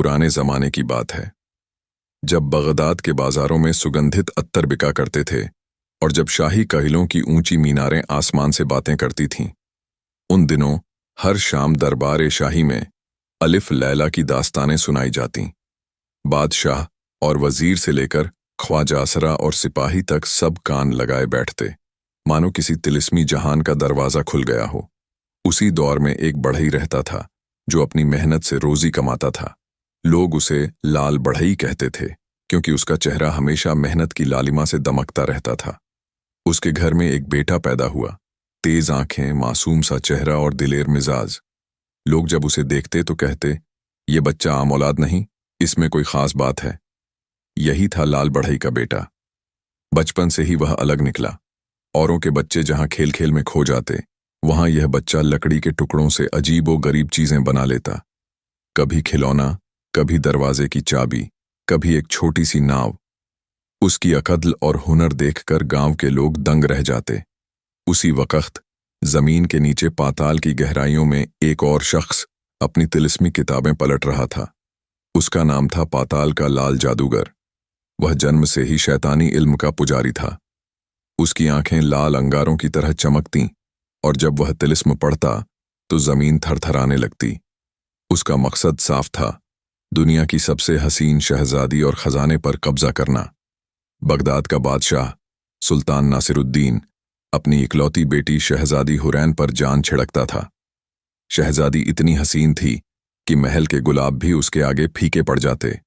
पुराने जमाने की बात है, जब बगदाद के बाजारों में सुगंधित अत्तर बिका करते थे और जब शाही कहलों की ऊंची मीनारें आसमान से बातें करती थीं। उन दिनों हर शाम दरबार शाही में अलिफ लैला की दास्तानें सुनाई जातीं। बादशाह और वजीर से लेकर ख्वाजासरा और सिपाही तक सब कान लगाए बैठते, मानो किसी तिलिस्मी जहान का दरवाजा खुल गया हो। उसी दौर में एक बढ़ई रहता था जो अपनी मेहनत से रोजी कमाता था। लोग उसे लाल बढ़ई कहते थे क्योंकि उसका चेहरा हमेशा मेहनत की लालिमा से दमकता रहता था। उसके घर में एक बेटा पैदा हुआ, तेज आंखें, मासूम सा चेहरा और दिलेर मिजाज। लोग जब उसे देखते तो कहते, ये बच्चा आम औलाद नहीं, इसमें कोई खास बात है। यही था लाल बढ़ई का बेटा। बचपन से ही वह अलग निकला। औरों के बच्चे जहां खेल खेल में खो जाते, वहां यह बच्चा लकड़ी के टुकड़ों से अजीब व गरीब चीजें बना लेता। कभी खिलौना, कभी दरवाजे की चाबी, कभी एक छोटी सी नाव। उसकी अकद्ल और हुनर देखकर गांव के लोग दंग रह जाते। उसी वक्त जमीन के नीचे पाताल की गहराइयों में एक और शख्स अपनी तिलिस्मी किताबें पलट रहा था। उसका नाम था पाताल का लाल जादूगर। वह जन्म से ही शैतानी इल्म का पुजारी था। उसकी आंखें लाल अंगारों की तरह चमकतीं और जब वह तिलिस्म पढ़ता तो जमीन थरथराने लगती। उसका मकसद साफ था, दुनिया की सबसे हसीन शहजादी और खजाने पर कब्जा करना। बगदाद का बादशाह सुल्तान नासिरुद्दीन अपनी इकलौती बेटी शहजादी हुरैन पर जान छिड़कता था। शहजादी इतनी हसीन थी कि महल के गुलाब भी उसके आगे फीके पड़ जाते।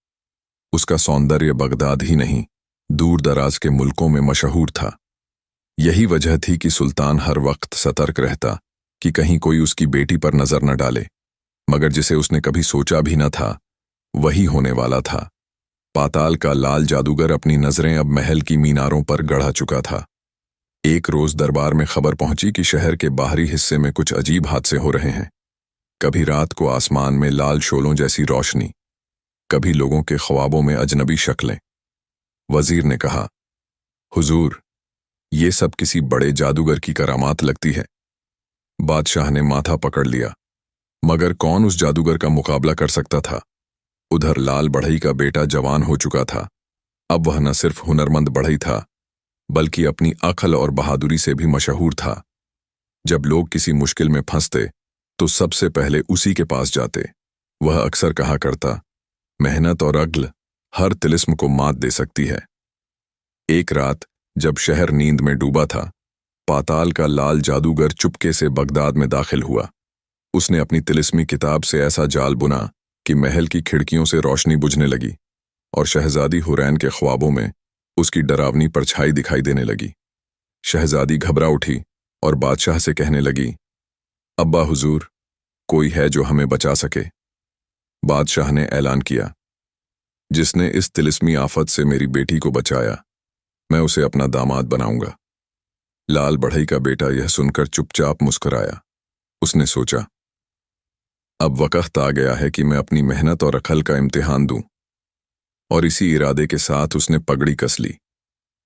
उसका सौंदर्य बगदाद ही नहीं, दूर दराज के मुल्कों में मशहूर था। यही वजह थी कि सुल्तान हर वक्त सतर्क रहता कि कहीं कोई उसकी बेटी पर नजर न डाले। मगर जिसे उसने कभी सोचा भी न था, वही होने वाला था। पाताल का लाल जादूगर अपनी नजरें अब महल की मीनारों पर गढ़ा चुका था। एक रोज दरबार में खबर पहुंची कि शहर के बाहरी हिस्से में कुछ अजीब हादसे हो रहे हैं। कभी रात को आसमान में लाल शोलों जैसी रोशनी, कभी लोगों के ख्वाबों में अजनबी शक्लें। वजीर ने कहा, हुजूर, ये सब किसी बड़े जादूगर की करामात लगती है। बादशाह ने माथा पकड़ लिया, मगर कौन उस जादूगर का मुकाबला कर सकता था। उधर लाल बढ़ई का बेटा जवान हो चुका था। अब वह न सिर्फ हुनरमंद बढ़ई था, बल्कि अपनी अक्ल और बहादुरी से भी मशहूर था। जब लोग किसी मुश्किल में फंसते तो सबसे पहले उसी के पास जाते। वह अक्सर कहा करता, मेहनत और अक्ल हर तिलिस्म को मात दे सकती है। एक रात जब शहर नींद में डूबा था, पाताल का लाल जादूगर चुपके से बगदाद में दाखिल हुआ। उसने अपनी तिलिस्मी किताब से ऐसा जाल बुना कि महल की खिड़कियों से रोशनी बुझने लगी और शहजादी हुरैन के ख्वाबों में उसकी डरावनी परछाई दिखाई देने लगी। शहजादी घबरा उठी और बादशाह से कहने लगी, अब्बा हुजूर, कोई है जो हमें बचा सके। बादशाह ने ऐलान किया, जिसने इस तिलिस्मी आफत से मेरी बेटी को बचाया, मैं उसे अपना दामाद बनाऊंगा। लाल बढ़ई का बेटा यह सुनकर चुपचाप मुस्कुराया। उसने सोचा, अब वक्त आ गया है कि मैं अपनी मेहनत और अकल का इम्तिहान दूं। और इसी इरादे के साथ उसने पगड़ी कस ली।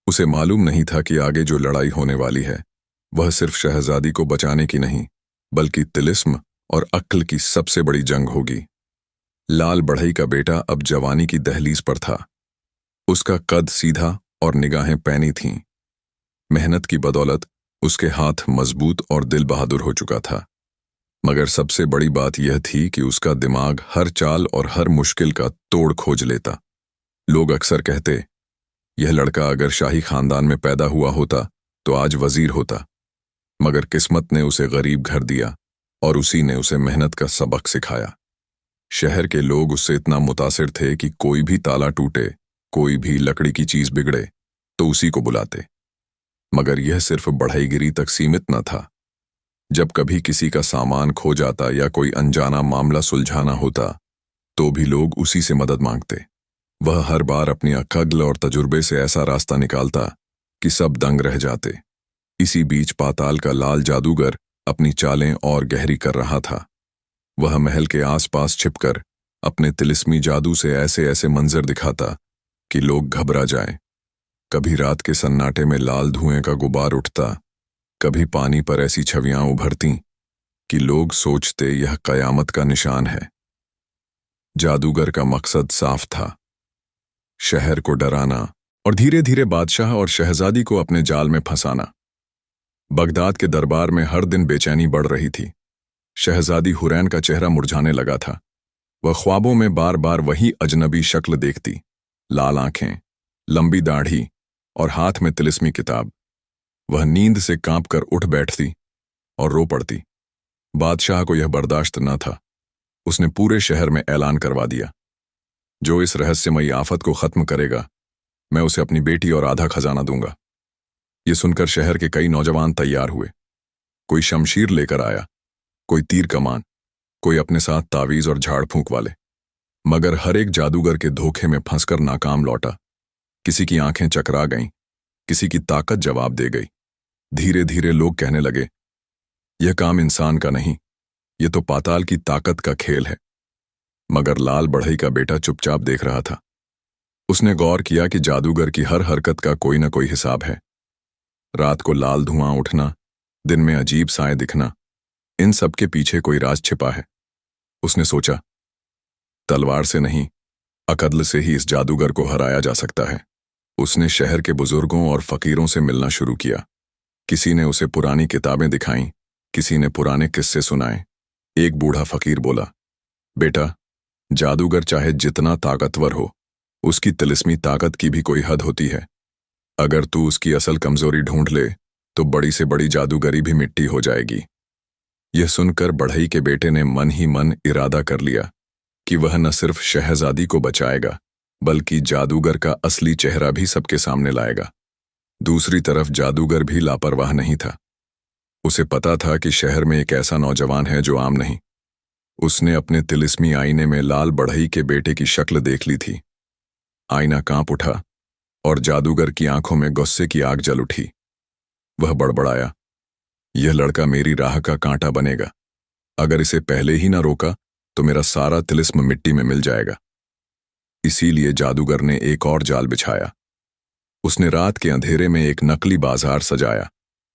उसे मालूम नहीं था कि आगे जो लड़ाई होने वाली है वह सिर्फ शहजादी को बचाने की नहीं, बल्कि तिलिस्म और अक्ल की सबसे बड़ी जंग होगी। लाल बढ़ई का बेटा अब जवानी की दहलीज पर था। उसका कद सीधा और निगाहें पैनी थीं। मेहनत की बदौलत उसके हाथ मजबूत और दिल बहादुर हो चुका था। मगर सबसे बड़ी बात यह थी कि उसका दिमाग हर चाल और हर मुश्किल का तोड़ खोज लेता। लोग अक्सर कहते, यह लड़का अगर शाही खानदान में पैदा हुआ होता तो आज वजीर होता। मगर किस्मत ने उसे गरीब घर दिया और उसी ने उसे मेहनत का सबक सिखाया। शहर के लोग उससे इतना मुतासिर थे कि कोई भी ताला टूटे, कोई भी लकड़ी की चीज बिगड़े तो उसी को बुलाते। मगर यह सिर्फ बढ़ईगिरी तक सीमित न था। जब कभी किसी का सामान खो जाता या कोई अनजाना मामला सुलझाना होता तो भी लोग उसी से मदद मांगते। वह हर बार अपनी अक्ल और तजुर्बे से ऐसा रास्ता निकालता कि सब दंग रह जाते। इसी बीच पाताल का लाल जादूगर अपनी चालें और गहरी कर रहा था। वह महल के आसपास छिपकर अपने तिलिस्मी जादू से ऐसे ऐसे मंजर दिखाता कि लोग घबरा जाएं। कभी रात के सन्नाटे में लाल धुएं का गुबार उठता, कभी पानी पर ऐसी छवियां उभरतीं कि लोग सोचते यह कयामत का निशान है। जादूगर का मकसद साफ था, शहर को डराना और धीरे धीरे बादशाह और शहजादी को अपने जाल में फंसाना। बगदाद के दरबार में हर दिन बेचैनी बढ़ रही थी। शहजादी हुरैन का चेहरा मुरझाने लगा था। वह ख्वाबों में बार बार वही अजनबी शक्ल देखती, लाल आंखें, लंबी दाढ़ी और हाथ में तिलिस्मी किताब। वह नींद से कांपकर उठ बैठती और रो पड़ती। बादशाह को यह बर्दाश्त न था। उसने पूरे शहर में ऐलान करवा दिया, जो इस रहस्यमयी आफत को खत्म करेगा, मैं उसे अपनी बेटी और आधा खजाना दूंगा। ये सुनकर शहर के कई नौजवान तैयार हुए। कोई शमशीर लेकर आया, कोई तीर कमान, कोई अपने साथ तावीज और झाड़ फूंक वाले। मगर हर एक जादूगर के धोखे में फंसकर नाकाम लौटा। किसी की आंखें चकरा गईं, किसी की ताकत जवाब दे गई। धीरे धीरे लोग कहने लगे, यह काम इंसान का नहीं, यह तो पाताल की ताकत का खेल है। मगर लाल बढ़ई का बेटा चुपचाप देख रहा था। उसने गौर किया कि जादूगर की हर हरकत का कोई न कोई हिसाब है। रात को लाल धुआं उठना, दिन में अजीब साए दिखना, इन सब के पीछे कोई राज छिपा है। उसने सोचा, तलवार से नहीं, अकद्ल से ही इस जादूगर को हराया जा सकता है। उसने शहर के बुजुर्गों और फकीरों से मिलना शुरू किया। किसी ने उसे पुरानी किताबें दिखाईं, किसी ने पुराने किस्से सुनाए। एक बूढ़ा फकीर बोला, बेटा, जादूगर चाहे जितना ताकतवर हो, उसकी तिलिस्मी ताकत की भी कोई हद होती है। अगर तू उसकी असल कमजोरी ढूंढ ले तो बड़ी से बड़ी जादूगरी भी मिट्टी हो जाएगी। यह सुनकर बढ़ई के बेटे ने मन ही मन इरादा कर लिया कि वह न सिर्फ शहजादी को बचाएगा, बल्कि जादूगर का असली चेहरा भी सबके सामने लाएगा। दूसरी तरफ जादूगर भी लापरवाह नहीं था। उसे पता था कि शहर में एक ऐसा नौजवान है जो आम नहीं। उसने अपने तिलिस्मी आईने में लाल बढ़ई के बेटे की शक्ल देख ली थी। आईना कांप उठा और जादूगर की आंखों में गुस्से की आग जल उठी। वह बड़बड़ाया, यह लड़का मेरी राह का कांटा बनेगा। अगर इसे पहले ही न रोका तो मेरा सारा तिलिस्म मिट्टी में मिल जाएगा। इसीलिए जादूगर ने एक और जाल बिछाया। उसने रात के अंधेरे में एक नकली बाजार सजाया,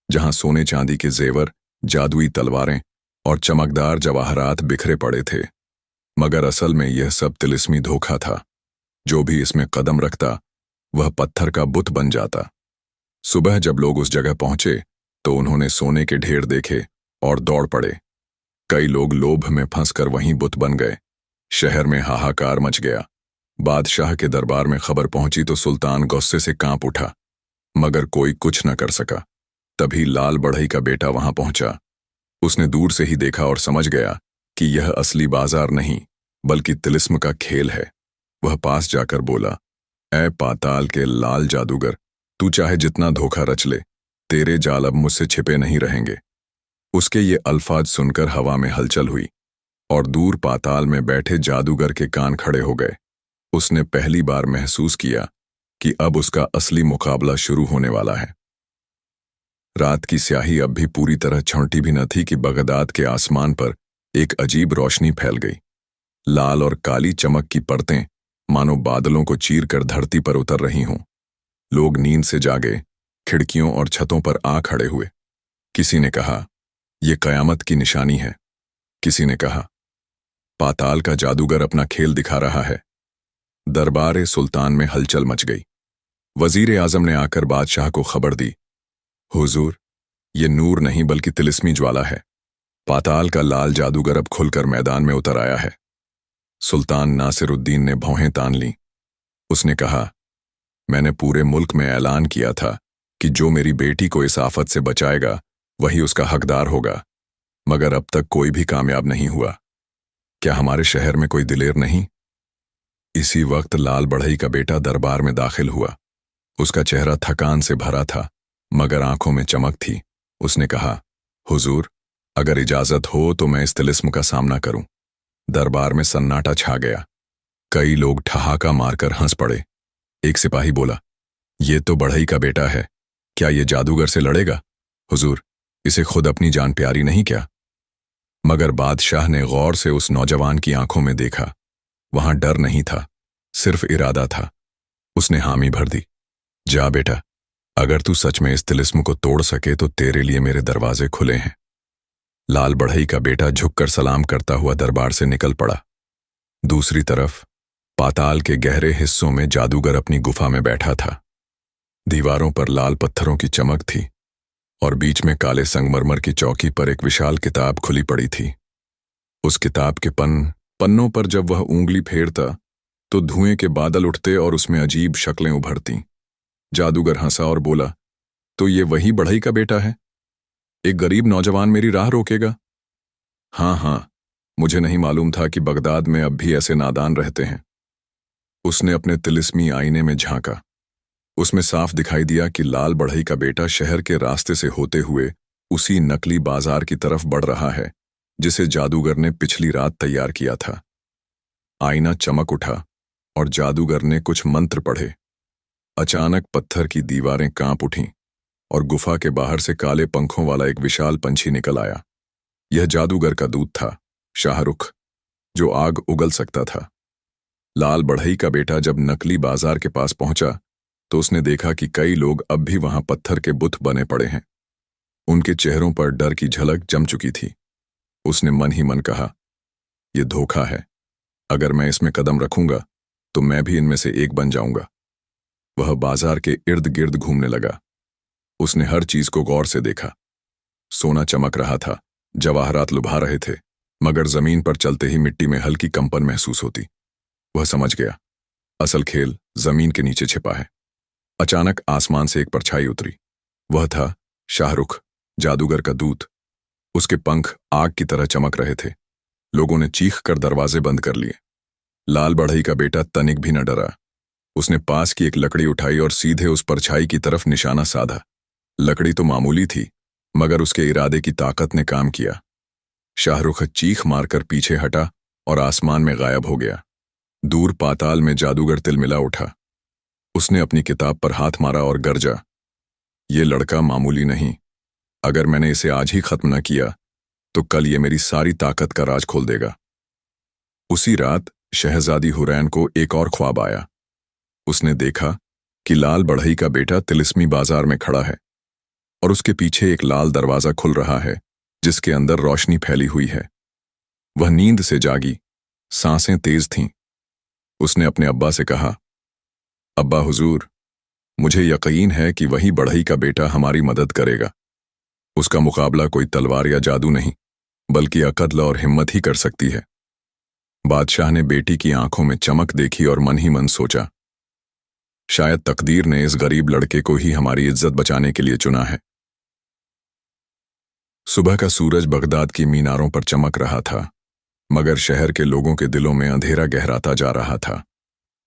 जहां सोने चांदी के जेवर, जादुई तलवारें और चमकदार जवाहरात बिखरे पड़े थे। मगर असल में यह सब तिलिस्मी धोखा था। जो भी इसमें कदम रखता वह पत्थर का बुत बन जाता। सुबह जब लोग उस जगह पहुंचे तो उन्होंने सोने के ढेर देखे और दौड़ पड़े। कई लोग लोभ में फंसकर वहीं बुत बन गए। शहर में हाहाकार मच गया। बादशाह के दरबार में खबर पहुंची तो सुल्तान गुस्से से कांप उठा, मगर कोई कुछ न कर सका। तभी लाल बढ़ई का बेटा वहां पहुंचा। उसने दूर से ही देखा और समझ गया कि यह असली बाजार नहीं, बल्कि तिलिस्म का खेल है। वह पास जाकर बोला, ऐ पाताल के लाल जादूगर, तू चाहे जितना धोखा रच ले, तेरे जाल अब मुझसे छिपे नहीं रहेंगे। उसके ये अल्फाज सुनकर हवा में हलचल हुई और दूर पाताल में बैठे जादूगर के कान खड़े हो गए। उसने पहली बार महसूस किया कि अब उसका असली मुकाबला शुरू होने वाला है। रात की स्याही अब भी पूरी तरह छौंटी भी न थी कि बगदाद के आसमान पर एक अजीब रोशनी फैल गई। लाल और काली चमक की परतें मानो बादलों को चीर कर धरती पर उतर रही हों। लोग नींद से जागे खिड़कियों और छतों पर आ खड़े हुए। किसी ने कहा, यह कयामत की निशानी है। किसी ने कहा, पाताल का जादूगर अपना खेल दिखा रहा है। दरबार सुल्तान में हलचल मच गई। वजीर आजम ने आकर बादशाह को खबर दी, हुजूर, ये नूर नहीं बल्कि तिलिस्मी ज्वाला है। पाताल का लाल जादूगर अब खुलकर मैदान में उतर आया है। सुल्तान नासिरुद्दीन ने भौहें तान लीं। उसने कहा, मैंने पूरे मुल्क में ऐलान किया था कि जो मेरी बेटी को इस आफत से बचाएगा वही उसका हकदार होगा, मगर अब तक कोई भी कामयाब नहीं हुआ। क्या हमारे शहर में कोई दिलेर नहीं? इसी वक्त लाल बढ़ई का बेटा दरबार में दाखिल हुआ। उसका चेहरा थकान से भरा था, मगर आंखों में चमक थी। उसने कहा, हुजूर, अगर इजाजत हो तो मैं इस तिलिस्म का सामना करूं। दरबार में सन्नाटा छा गया। कई लोग ठहाका मारकर हंस पड़े। एक सिपाही बोला, ये तो बढ़ई का बेटा है, क्या ये जादूगर से लड़ेगा? हुजूर, इसे खुद अपनी जान प्यारी नहीं क्या? मगर बादशाह ने गौर से उस नौजवान की आंखों में देखा। वहां डर नहीं था, सिर्फ इरादा था। उसने हामी भर दी, जा बेटा, अगर तू सच में इस तिलिस्म को तोड़ सके तो तेरे लिए मेरे दरवाजे खुले हैं। लाल बढ़ई का बेटा झुककर सलाम करता हुआ दरबार से निकल पड़ा। दूसरी तरफ पाताल के गहरे हिस्सों में जादूगर अपनी गुफा में बैठा था। दीवारों पर लाल पत्थरों की चमक थी और बीच में काले संगमरमर की चौकी पर एक विशाल किताब खुली पड़ी थी। उस किताब के पन्नों पर जब वह ऊंगली फेरता तो धुएं के बादल उठते और उसमें अजीब शक्लें उभरती। जादूगर हंसा और बोला, तो ये वही बढ़ई का बेटा है? एक गरीब नौजवान मेरी राह रोकेगा? हाँ हाँ, मुझे नहीं मालूम था कि बगदाद में अब भी ऐसे नादान रहते हैं। उसने अपने तिलिस्मी आईने में झांका। उसमें साफ दिखाई दिया कि लाल बढ़ई का बेटा शहर के रास्ते से होते हुए उसी नकली बाजार की तरफ बढ़ रहा है जिसे जादूगर ने पिछली रात तैयार किया था। आईना चमक उठा और जादूगर ने कुछ मंत्र पढ़े। अचानक पत्थर की दीवारें कांप उठीं और गुफा के बाहर से काले पंखों वाला एक विशाल पंछी निकल आया। यह जादूगर का दूत था, शाहरुख, जो आग उगल सकता था। लाल बढ़ई का बेटा जब नकली बाजार के पास पहुंचा तो उसने देखा कि कई लोग अब भी वहां पत्थर के बुत बने पड़े हैं। उनके चेहरों पर डर की झलक जम चुकी थी। उसने मन ही मन कहा, यह धोखा है। अगर मैं इसमें कदम रखूंगा तो मैं भी इनमें से एक बन जाऊंगा। वह बाजार के इर्द गिर्द घूमने लगा। उसने हर चीज को गौर से देखा। सोना चमक रहा था, जवाहरात लुभा रहे थे, मगर जमीन पर चलते ही मिट्टी में हल्की कंपन महसूस होती। वह समझ गया, असल खेल जमीन के नीचे छिपा है। अचानक आसमान से एक परछाई उतरी। वह था शाहरुख, जादूगर का दूत। उसके पंख आग की तरह चमक रहे थे। लोगों ने चीख कर दरवाजे बंद कर लिए। लाल बढ़ई का बेटा तनिक भी न डरा। उसने पास की एक लकड़ी उठाई और सीधे उस परछाई की तरफ निशाना साधा। लकड़ी तो मामूली थी, मगर उसके इरादे की ताकत ने काम किया। शाहरुख चीख मारकर पीछे हटा और आसमान में गायब हो गया। दूर पाताल में जादूगर तिलमिला उठा। उसने अपनी किताब पर हाथ मारा और गरजा, ये लड़का मामूली नहीं। अगर मैंने इसे आज ही खत्म न किया तो कल ये मेरी सारी ताकत का राज खोल देगा। उसी रात शहजादी हुरैन को एक और ख्वाब आया। उसने देखा कि लाल बढ़ई का बेटा तिलिस्मी बाजार में खड़ा है और उसके पीछे एक लाल दरवाजा खुल रहा है जिसके अंदर रोशनी फैली हुई है। वह नींद से जागी, सांसें तेज थीं। उसने अपने अब्बा से कहा, अब्बा हुजूर, मुझे यकीन है कि वही बढ़ई का बेटा हमारी मदद करेगा। उसका मुकाबला कोई तलवार या जादू नहीं, बल्कि अकल और हिम्मत ही कर सकती है। बादशाह ने बेटी की आंखों में चमक देखी और मन ही मन सोचा, शायद तकदीर ने इस गरीब लड़के को ही हमारी इज्जत बचाने के लिए चुना है। सुबह का सूरज बगदाद की मीनारों पर चमक रहा था, मगर शहर के लोगों के दिलों में अंधेरा गहराता जा रहा था।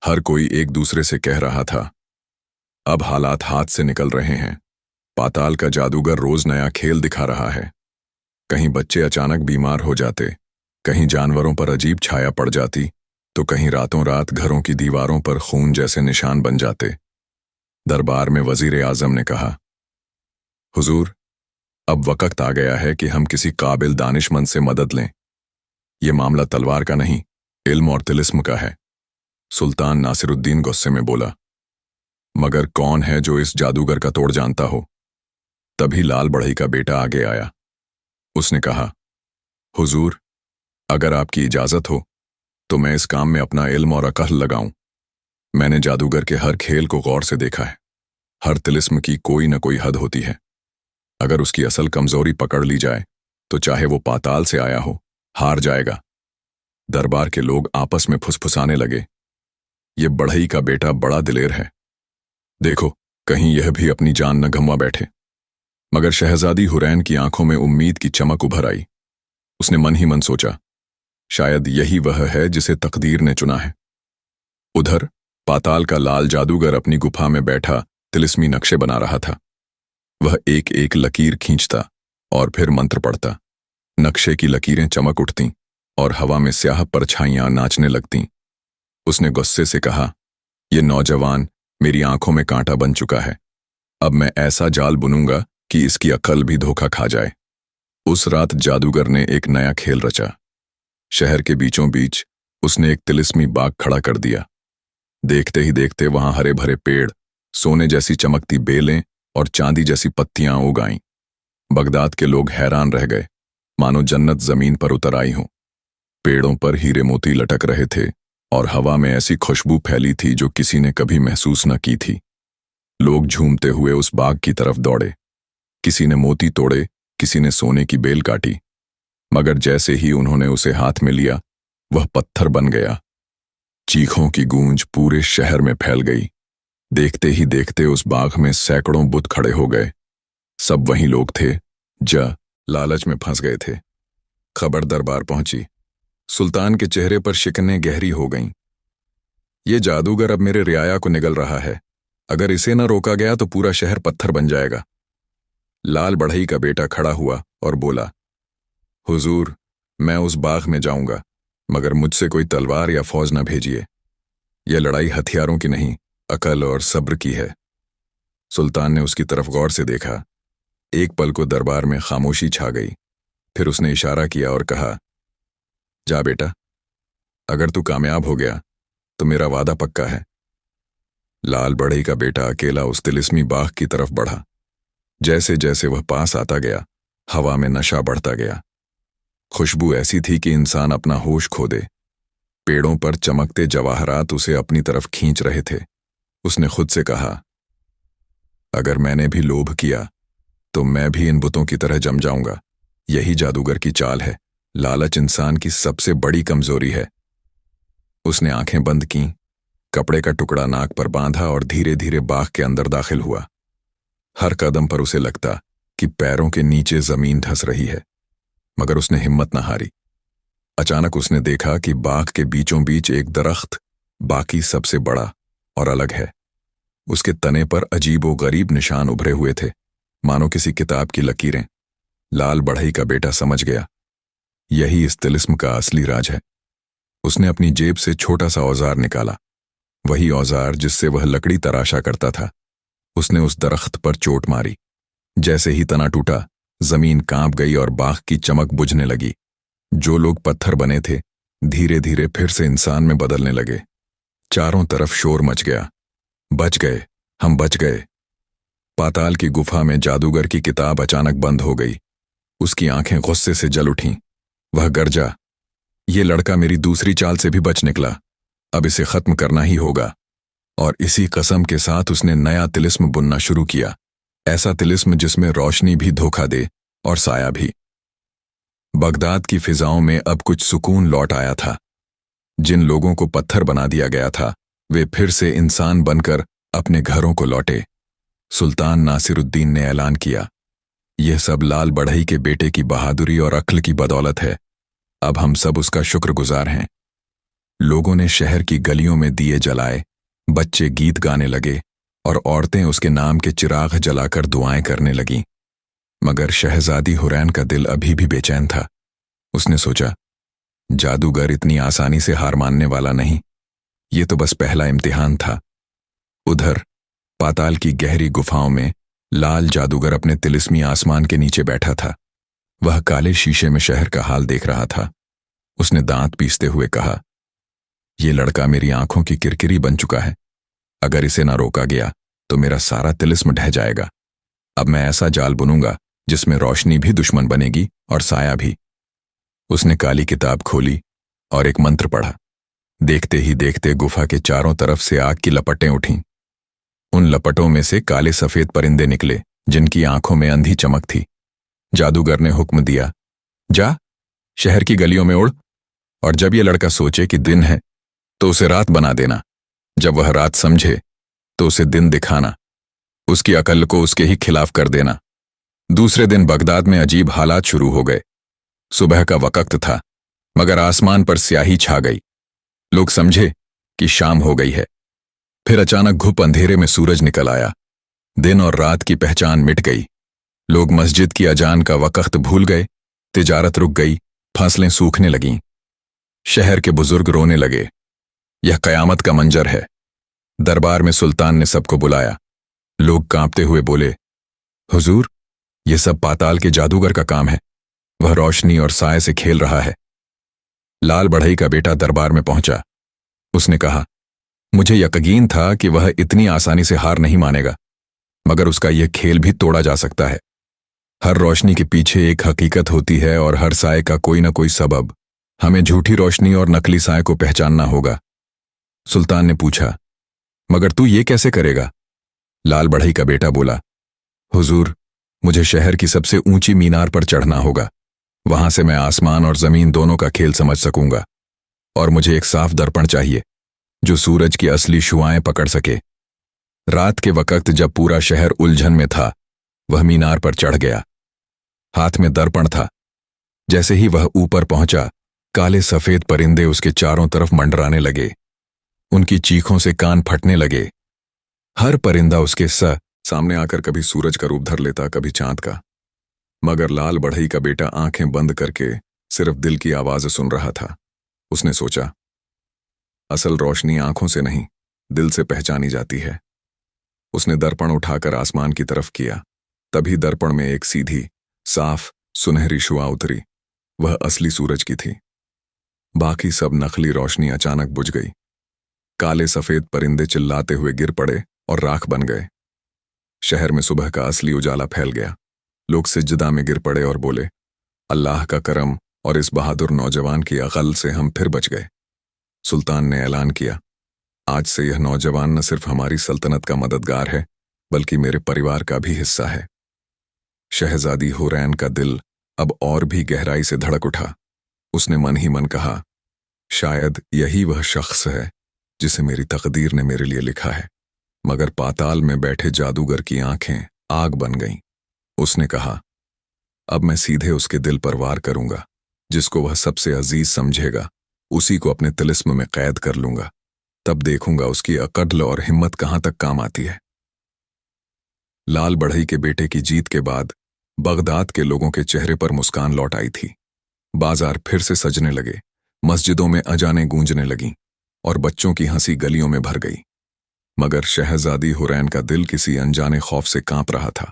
हर कोई एक दूसरे से कह रहा था, अब हालात हाथ से निकल रहे हैं। पाताल का जादूगर रोज नया खेल दिखा रहा है। कहीं बच्चे अचानक बीमार हो जाते, कहीं जानवरों पर अजीब छाया पड़ जाती, तो कहीं रातों रात घरों की दीवारों पर खून जैसे निशान बन जाते। दरबार में वजीर आजम ने कहा, हुजूर, अब वक्त आ गया है कि हम किसी काबिल दानिशमंद से मदद लें। यह मामला तलवार का नहीं, इल्म और तिलिस्म का है। सुल्तान नासिरुद्दीन गुस्से में बोला, मगर कौन है जो इस जादूगर का तोड़ जानता हो? तभी लाल बढ़ई का बेटा आगे आया। उसने कहा, हुजूर, अगर आपकी इजाजत हो तो मैं इस काम में अपना इल्म और अकल लगाऊं। मैंने जादूगर के हर खेल को गौर से देखा है। हर तिलिस्म की कोई न कोई हद होती है। अगर उसकी असल कमजोरी पकड़ ली जाए तो चाहे वो पाताल से आया हो, हार जाएगा। दरबार के लोग आपस में फुसफुसाने लगे, ये बढ़ई का बेटा बड़ा दिलेर है। देखो, कहीं यह भी अपनी जान न गंवा बैठे। मगर शहजादी हुरैन की आंखों में उम्मीद की चमक उभर आई। उसने मन ही मन सोचा, शायद यही वह है जिसे तकदीर ने चुना है। उधर पाताल का लाल जादूगर अपनी गुफा में बैठा तिलिस्मी नक्शे बना रहा था। वह एक एक लकीर खींचता और फिर मंत्र पढ़ता। नक्शे की लकीरें चमक उठतीं और हवा में स्याह परछाइयां नाचने लगतीं। उसने गुस्से से कहा, यह नौजवान मेरी आंखों में कांटा बन चुका है। अब मैं ऐसा जाल बुनूंगा कि इसकी अकल भी धोखा खा जाए। उस रात जादूगर ने एक नया खेल रचा। शहर के बीचों बीच उसने एक तिलिस्मी बाग खड़ा कर दिया। देखते ही देखते वहां हरे भरे पेड़, सोने जैसी चमकती बेलें और चांदी जैसी पत्तियां उग आईं। बगदाद के लोग हैरान रह गए, मानो जन्नत जमीन पर उतर आई हो। पेड़ों पर हीरे मोती लटक रहे थे और हवा में ऐसी खुशबू फैली थी जो किसी ने कभी महसूस न की थी। लोग झूमते हुए उस बाग की तरफ दौड़े। किसी ने मोती तोड़े, किसी ने सोने की बेल काटी, मगर जैसे ही उन्होंने उसे हाथ में लिया वह पत्थर बन गया। चीखों की गूंज पूरे शहर में फैल गई। देखते ही देखते उस बाग में सैकड़ों बुत खड़े हो गए। सब वही लोग थे जो लालच में फंस गए थे। खबर दरबार पहुंची। सुल्तान के चेहरे पर शिकनें गहरी हो गईं। ये जादूगर अब मेरे रियाया को निगल रहा है। अगर इसे न रोका गया तो पूरा शहर पत्थर बन जाएगा। लाल बढ़ई का बेटा खड़ा हुआ और बोला, हुजूर, मैं उस बाग में जाऊंगा, मगर मुझसे कोई तलवार या फौज न भेजिए। यह लड़ाई हथियारों की नहीं, अकल और सब्र की है। सुल्तान ने उसकी तरफ गौर से देखा। एक पल को दरबार में खामोशी छा गई। फिर उसने इशारा किया और कहा, जा बेटा, अगर तू कामयाब हो गया तो मेरा वादा पक्का है। लाल बढ़ई का बेटा अकेला उस तिलिस्मी बाग की तरफ बढ़ा। जैसे जैसे वह पास आता गया, हवा में नशा बढ़ता गया। खुशबू ऐसी थी कि इंसान अपना होश खो दे। पेड़ों पर चमकते जवाहरात उसे अपनी तरफ खींच रहे थे। उसने खुद से कहा, अगर मैंने भी लोभ किया तो मैं भी इन बुतों की तरह जम जाऊंगा। यही जादूगर की चाल है। लालच इंसान की सबसे बड़ी कमजोरी है। उसने आंखें बंद कीं, कपड़े का टुकड़ा नाक पर बांधा और धीरे धीरे बाग के अंदर दाखिल हुआ। हर कदम पर उसे लगता कि पैरों के नीचे जमीन धंस रही है, मगर उसने हिम्मत न हारी। अचानक उसने देखा कि बाग के बीचों बीच एक दरख्त बाकी सबसे बड़ा और अलग है। उसके तने पर अजीबो गरीब निशान उभरे हुए थे, मानो किसी किताब की लकीरें। लाल बढ़ई का बेटा समझ गया, यही इस तिलिस्म का असली राज है। उसने अपनी जेब से छोटा सा औजार निकाला, वही औजार जिससे वह लकड़ी तराशा करता था। उसने उस दरख्त पर चोट मारी। जैसे ही तना टूटा, जमीन कांप गई और बाग की चमक बुझने लगी। जो लोग पत्थर बने थे धीरे धीरे फिर से इंसान में बदलने लगे। चारों तरफ शोर मच गया, बच गए, हम बच गए। पाताल की गुफा में जादूगर की किताब अचानक बंद हो गई। उसकी आंखें गुस्से से जल उठीं। वह गरजा, ये लड़का मेरी दूसरी चाल से भी बच निकला। अब इसे खत्म करना ही होगा। और इसी कसम के साथ उसने नया तिलिस्म बुनना शुरू किया। ऐसा तिलिस्म जिसमें रोशनी भी धोखा दे और साया भी। बगदाद की फिजाओं में अब कुछ सुकून लौट आया था। जिन लोगों को पत्थर बना दिया गया था वे फिर से इंसान बनकर अपने घरों को लौटे। सुल्तान नासिरुद्दीन ने ऐलान किया, यह सब लाल बढ़ई के बेटे की बहादुरी और अक्ल की बदौलत है। अब हम सब उसका शुक्रगुजार हैं। लोगों ने शहर की गलियों में दिए जलाए, बच्चे गीत गाने लगे और औरतें उसके नाम के चिराग जलाकर दुआएं करने लगीं। मगर शहजादी हुरैन का दिल अभी भी बेचैन था। उसने सोचा, जादूगर इतनी आसानी से हार मानने वाला नहीं। ये तो बस पहला इम्तिहान था। उधर पाताल की गहरी गुफाओं में लाल जादूगर अपने तिलिस्मी आसमान के नीचे बैठा था। वह काले शीशे में शहर का हाल देख रहा था। उसने दांत पीसते हुए कहा, यह लड़का मेरी आंखों की किरकिरी बन चुका है। अगर इसे ना रोका गया तो मेरा सारा तिलिस्म ढह जाएगा। अब मैं ऐसा जाल बुनूंगा जिसमें रोशनी भी दुश्मन बनेगी और साया भी। उसने काली किताब खोली और एक मंत्र पढ़ा। देखते ही देखते गुफा के चारों तरफ से आग की लपटें उठीं। उन लपटों में से काले सफेद परिंदे निकले जिनकी आंखों में अंधी चमक थी। जादूगर ने हुक्म दिया, जा शहर की गलियों में उड़, और जब यह लड़का सोचे कि दिन है तो उसे रात बना देना। जब वह रात समझे तो उसे दिन दिखाना। उसकी अकल को उसके ही खिलाफ कर देना। दूसरे दिन बगदाद में अजीब हालात शुरू हो गए। सुबह का वक्त था, मगर आसमान पर स्याही छा गई। लोग समझे कि शाम हो गई है। फिर अचानक घुप अंधेरे में सूरज निकल आया। दिन और रात की पहचान मिट गई। लोग मस्जिद की अजान का वक्त भूल गए। तिजारत रुक गई, फसलें सूखने लगीं। शहर के बुजुर्ग रोने लगे। यह कयामत का मंजर है। दरबार में सुल्तान ने सबको बुलाया। लोग कांपते हुए बोले, हुजूर, यह सब पाताल के जादूगर का काम है। वह रोशनी और साए से खेल रहा है। लाल बढ़ई का बेटा दरबार में पहुंचा। उसने कहा, मुझे यकीन था कि वह इतनी आसानी से हार नहीं मानेगा, मगर उसका यह खेल भी तोड़ा जा सकता है। हर रोशनी के पीछे एक हकीकत होती है और हर साए का कोई ना कोई सबब। हमें झूठी रोशनी और नकली साय को पहचानना होगा। सुल्तान ने पूछा, मगर तू ये कैसे करेगा? लाल बढ़ई का बेटा बोला, हुजूर, मुझे शहर की सबसे ऊंची मीनार पर चढ़ना होगा। वहां से मैं आसमान और जमीन दोनों का खेल समझ सकूंगा। और मुझे एक साफ दर्पण चाहिए जो सूरज की असली शुआएं पकड़ सके। रात के वक्त जब पूरा शहर उलझन में था, वह मीनार पर चढ़ गया। हाथ में दर्पण था। जैसे ही वह ऊपर पहुंचा, काले सफेद परिंदे उसके चारों तरफ मंडराने लगे। उनकी चीखों से कान फटने लगे। हर परिंदा उसके सामने आकर कभी सूरज का रूप धर लेता, कभी चांद का। मगर लाल बढ़ई का बेटा आंखें बंद करके सिर्फ दिल की आवाज सुन रहा था। उसने सोचा, असल रोशनी आंखों से नहीं, दिल से पहचानी जाती है। उसने दर्पण उठाकर आसमान की तरफ किया। तभी दर्पण में एक सीधी, साफ, सुनहरी शुआ उतरी। वह असली सूरज की थी। बाकी सब नकली रोशनी अचानक बुझ गई। काले सफेद परिंदे चिल्लाते हुए गिर पड़े और राख बन गए। शहर में सुबह का असली उजाला फैल गया। लोग सिजदा में गिर पड़े और बोले, अल्लाह का करम और इस बहादुर नौजवान की अकल से हम फिर बच गए। सुल्तान ने ऐलान किया, आज से यह नौजवान न सिर्फ हमारी सल्तनत का मददगार है, बल्कि मेरे परिवार का भी हिस्सा है। शहजादी हुरैन का दिल अब और भी गहराई से धड़क उठा। उसने मन ही मन कहा, शायद यही वह शख्स है जिसे मेरी तकदीर ने मेरे लिए लिखा है। मगर पाताल में बैठे जादूगर की आंखें आग बन गईं। उसने कहा, अब मैं सीधे उसके दिल पर वार करूंगा। जिसको वह सबसे अजीज समझेगा, उसी को अपने तिलिस्म में कैद कर लूंगा। तब देखूंगा उसकी अकड़ और हिम्मत कहां तक काम आती है। लाल बढ़ई के बेटे की जीत के बाद बगदाद के लोगों के चेहरे पर मुस्कान लौट आई थी। बाजार फिर से सजने लगे, मस्जिदों में अजानें गूंजने लगीं और बच्चों की हंसी गलियों में भर गई। मगर शहजादी हुरैन का दिल किसी अनजाने खौफ से कांप रहा था।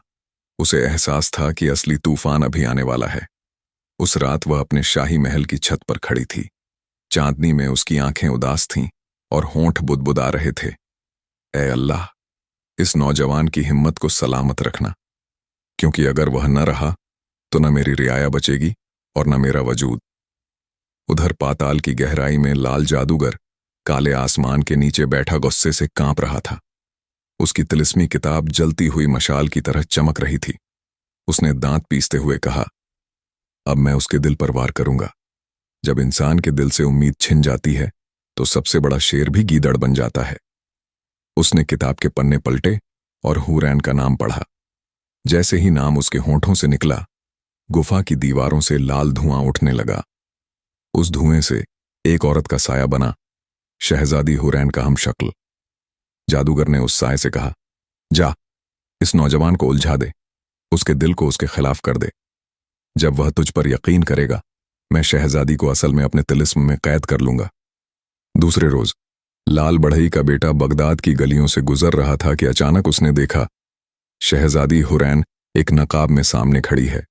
उसे एहसास था कि असली तूफान अभी आने वाला है। उस रात वह अपने शाही महल की छत पर खड़ी थी। चांदनी में उसकी आंखें उदास थीं और होंठ बुदबुदा रहे थे। ए अल्लाह, इस नौजवान की हिम्मत को सलामत रखना, क्योंकि अगर वह न रहा तो न मेरी रियाया बचेगी और न मेरा वजूद। उधर पाताल की गहराई में लाल जादूगर काले आसमान के नीचे बैठा गुस्से से कांप रहा था। उसकी तिलिस्मी किताब जलती हुई मशाल की तरह चमक रही थी। उसने दांत पीसते हुए कहा, अब मैं उसके दिल पर वार करूंगा। जब इंसान के दिल से उम्मीद छिन जाती है तो सबसे बड़ा शेर भी गीदड़ बन जाता है। उसने किताब के पन्ने पलटे और हुरैन का नाम पढ़ा। जैसे ही नाम उसके होंठों से निकला, गुफा की दीवारों से लाल धुआं उठने लगा। उस धुएं से एक औरत का साया बना, शहजादी हुरैन का हमशक्ल। जादूगर ने उस साये से कहा, जा, इस नौजवान को उलझा दे, उसके दिल को उसके खिलाफ कर दे। जब वह तुझ पर यकीन करेगा, मैं शहजादी को असल में अपने तिलिस्म में कैद कर लूंगा। दूसरे रोज लाल बढ़ई का बेटा बगदाद की गलियों से गुजर रहा था कि अचानक उसने देखा शहजादी हुरैन एक नकाब में सामने खड़ी है।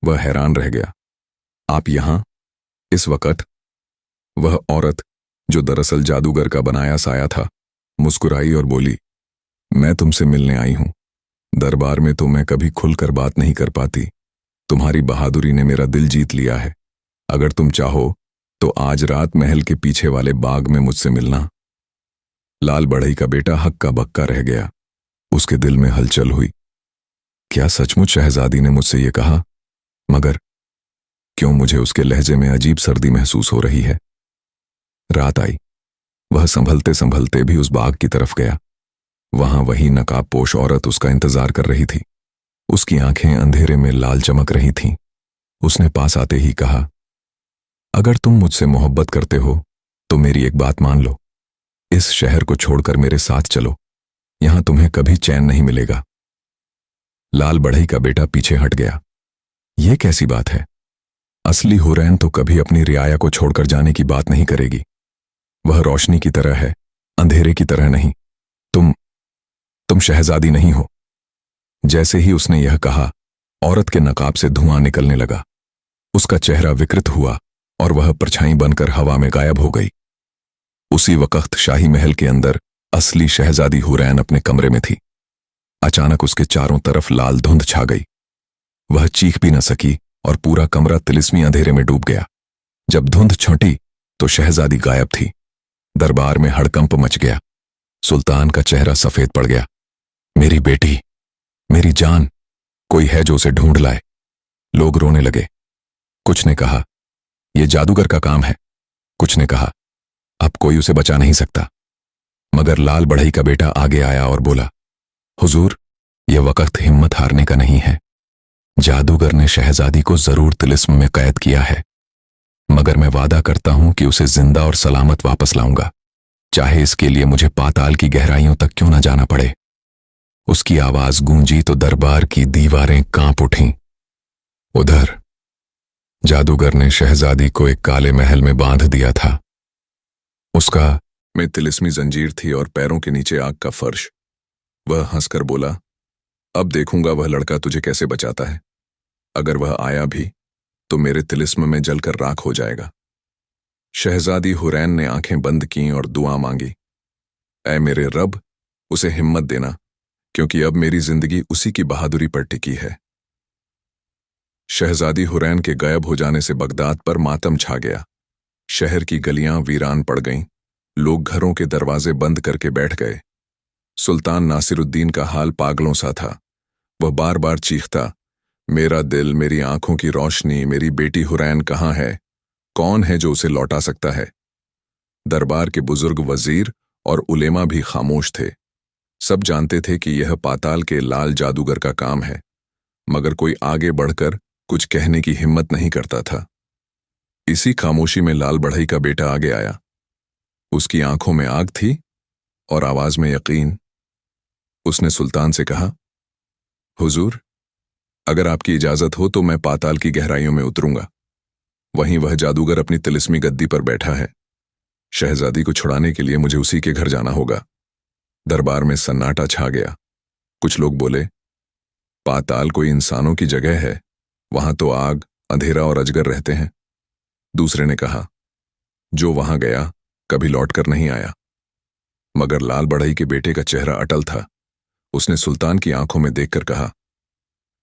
वह हैरान रह गया। आप यहां? इस वक्त? वह औरत, जो दरअसल जादूगर का बनाया साया था, मुस्कुराई और बोली, मैं तुमसे मिलने आई हूं। दरबार में तो मैं कभी खुलकर बात नहीं कर पाती। तुम्हारी बहादुरी ने मेरा दिल जीत लिया है। अगर तुम चाहो तो आज रात महल के पीछे वाले बाग में मुझसे मिलना। लाल बढ़ई का बेटा हक्का बक्का रह गया। उसके दिल में हलचल हुई। क्या सचमुच शहजादी ने मुझसे ये कहा? मगर क्यों मुझे उसके लहजे में अजीब सर्दी महसूस हो रही है? रात आई। वह संभलते संभलते भी उस बाग की तरफ गया। वहां वही नकाबपोश औरत उसका इंतजार कर रही थी। उसकी आंखें अंधेरे में लाल चमक रही थीं। उसने पास आते ही कहा, अगर तुम मुझसे मोहब्बत करते हो तो मेरी एक बात मान लो। इस शहर को छोड़कर मेरे साथ चलो। यहां तुम्हें कभी चैन नहीं मिलेगा। लाल बढ़ई का बेटा पीछे हट गया। यह कैसी बात है? असली हुरैन तो कभी अपनी रियाया को छोड़कर जाने की बात नहीं करेगी। वह रोशनी की तरह है, अंधेरे की तरह नहीं। तुम शहजादी नहीं हो। जैसे ही उसने यह कहा, औरत के नकाब से धुआं निकलने लगा। उसका चेहरा विकृत हुआ और वह परछाई बनकर हवा में गायब हो गई। उसी वक्त शाही महल के अंदर असली शहजादी हुरैन अपने कमरे में थी। अचानक उसके चारों तरफ लाल धुंध छा गई। वह चीख भी न सकी और पूरा कमरा तिलिस्मी अंधेरे में डूब गया। जब धुंध छंटी तो शहजादी गायब थी। दरबार में हड़कंप मच गया। सुल्तान का चेहरा सफेद पड़ गया। मेरी बेटी, मेरी जान, कोई है जो उसे ढूंढ लाए। लोग रोने लगे। कुछ ने कहा यह जादूगर का काम है, कुछ ने कहा अब कोई उसे बचा नहीं सकता। मगर लाल बढ़ई का बेटा आगे आया और बोला, हुजूर, यह वक्त हिम्मत हारने का नहीं है। जादूगर ने शहजादी को जरूर तिलिस्म में कैद किया है, मगर मैं वादा करता हूं कि उसे जिंदा और सलामत वापस लाऊंगा, चाहे इसके लिए मुझे पाताल की गहराइयों तक क्यों न जाना पड़े। उसकी आवाज गूंजी तो दरबार की दीवारें कांप उठीं। उधर जादूगर ने शहजादी को एक काले महल में बांध दिया था। उसका में तिलिस्मी जंजीर थी और पैरों के नीचे आग का फर्श। वह हंसकर बोला, अब देखूंगा वह लड़का तुझे कैसे बचाता है। अगर वह आया भी तो मेरे तिलिस्म में जलकर राख हो जाएगा। शहजादी हुरैन ने आंखें बंद कीं और दुआ मांगी, ऐ मेरे रब, उसे हिम्मत देना, क्योंकि अब मेरी जिंदगी उसी की बहादुरी पर टिकी है। शहजादी हुरैन के गायब हो जाने से बगदाद पर मातम छा गया। शहर की गलियां वीरान पड़ गईं। लोग घरों के दरवाजे बंद करके बैठ गए। सुल्तान नासिरुद्दीन का हाल पागलों सा था। वह बार बार चीखता, मेरा दिल, मेरी आंखों की रोशनी, मेरी बेटी हुरैन कहाँ है? कौन है जो उसे लौटा सकता है? दरबार के बुजुर्ग वजीर और उलेमा भी खामोश थे। सब जानते थे कि यह पाताल के लाल जादूगर का काम है, मगर कोई आगे बढ़कर कुछ कहने की हिम्मत नहीं करता था। इसी खामोशी में लाल बढ़ई का बेटा आगे आया। उसकी आंखों में आग थी और आवाज में यकीन। उसने सुल्तान से कहा, हुजूर, अगर आपकी इजाजत हो तो मैं पाताल की गहराइयों में उतरूंगा। वहीं वह जादूगर अपनी तिलिस्मी गद्दी पर बैठा है। शहजादी को छुड़ाने के लिए मुझे उसी के घर जाना होगा। दरबार में सन्नाटा छा गया। कुछ लोग बोले, पाताल कोई इंसानों की जगह है, वहां तो आग, अंधेरा और अजगर रहते हैं। दूसरे ने कहा, जो वहां गया कभी लौटकर नहीं आया। मगर लाल बढ़ई के बेटे का चेहरा अटल था। उसने सुल्तान की आंखों में देखकर कहा,